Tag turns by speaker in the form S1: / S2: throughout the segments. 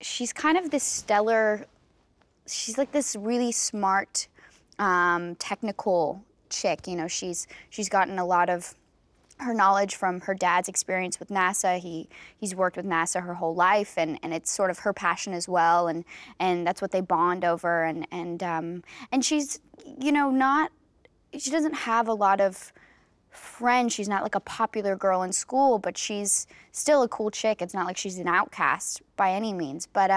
S1: she's kind of this stellar, she's like this really smart, technical chick. You know, she's gotten a lot of her knowledge from her dad's experience with NASA. He's worked with NASA her whole life, and it's sort of her passion as well, and that's what they bond over. And she's, you know, she doesn't have a lot of friends. She's not like a popular girl in school, but she's still a cool chick. It's not like she's an outcast by any means, but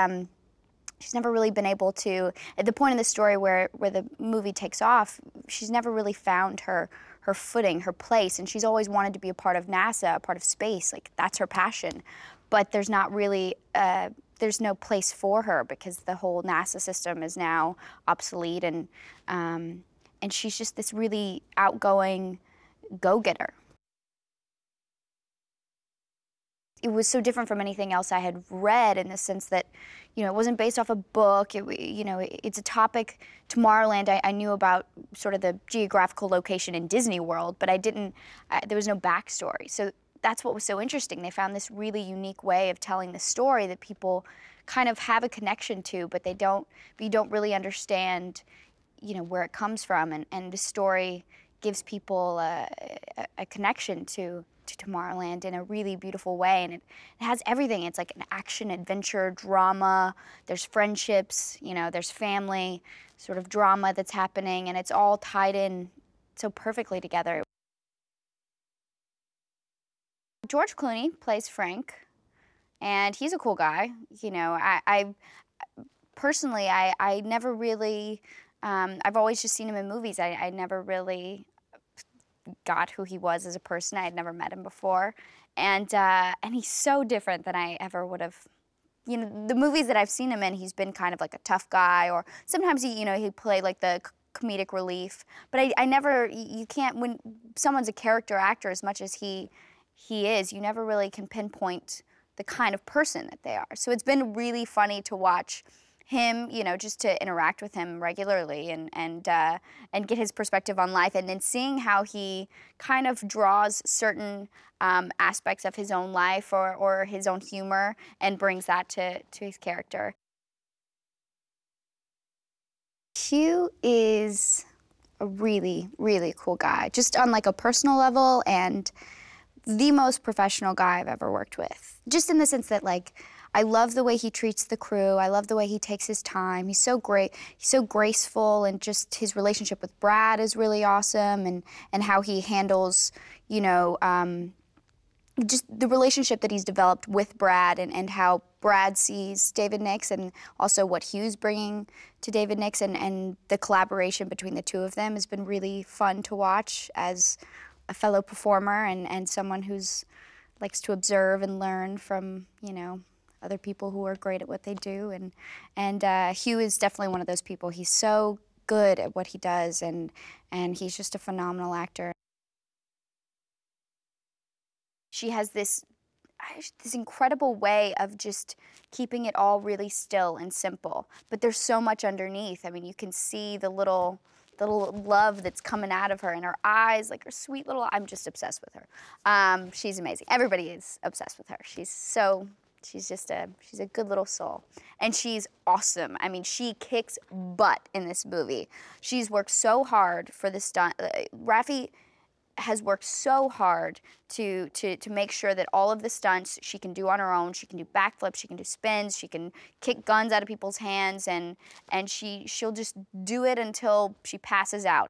S1: she's never really been able to, at the point in the story where the movie takes off, she's never really found her footing, her place, and she's always wanted to be a part of NASA, a part of space. Like, that's her passion. But there's not really, there's no place for her because the whole NASA system is now obsolete, and she's just this really outgoing go-getter. It was so different from anything else I had read in the sense that, you know, it wasn't based off a book. You know, it's a topic. Tomorrowland, I knew about sort of the geographical location in Disney World, but there was no backstory. So that's what was so interesting. They found this really unique way of telling the story that people kind of have a connection to, but you don't really understand, you know, where it comes from. And the story gives people a connection to Tomorrowland in a really beautiful way, and it has everything. It's like an action, adventure, drama, there's friendships, you know, there's family, sort of drama that's happening, and it's all tied in so perfectly together. George Clooney plays Frank, and he's a cool guy. You know, I personally, I never really, I've always just seen him in movies. I never really got who he was as a person. I had never met him before, and he's so different than I ever would have. You know, the movies that I've seen him in, he's been kind of like a tough guy, or sometimes he played like the comedic relief. But I never, you can't, when someone's a character actor as much as he is, you never really can pinpoint the kind of person that they are. So it's been really funny to watch him, you know, just to interact with him regularly and get his perspective on life, and then seeing how he kind of draws certain aspects of his own life or his own humor and brings that to his character. Hugh is a really, really cool guy, just on like a personal level, and the most professional guy I've ever worked with. Just in the sense that, like, I love the way he treats the crew. I love the way he takes his time. He's so great. He's so graceful, and just his relationship with Brad is really awesome, and how he handles, you know, just the relationship that he's developed with Brad, and how Brad sees David Nix, and also what Hugh's bringing to David Nix, and the collaboration between the two of them has been really fun to watch as a fellow performer and someone who's likes to observe and learn from, you know, other people who are great at what they do, and Hugh is definitely one of those people. He's so good at what he does, and he's just a phenomenal actor. She has this incredible way of just keeping it all really still and simple, but there's so much underneath. I mean, you can see the little love that's coming out of her, and her eyes, like her sweet little, I'm just obsessed with her. She's amazing. Everybody is obsessed with her. She's a good little soul. And she's awesome. I mean, she kicks butt in this movie. She's worked so hard for the stunt. Raffi has worked so hard to make sure that all of the stunts she can do on her own. She can do backflips, she can do spins, she can kick guns out of people's hands, and she'll just do it until she passes out.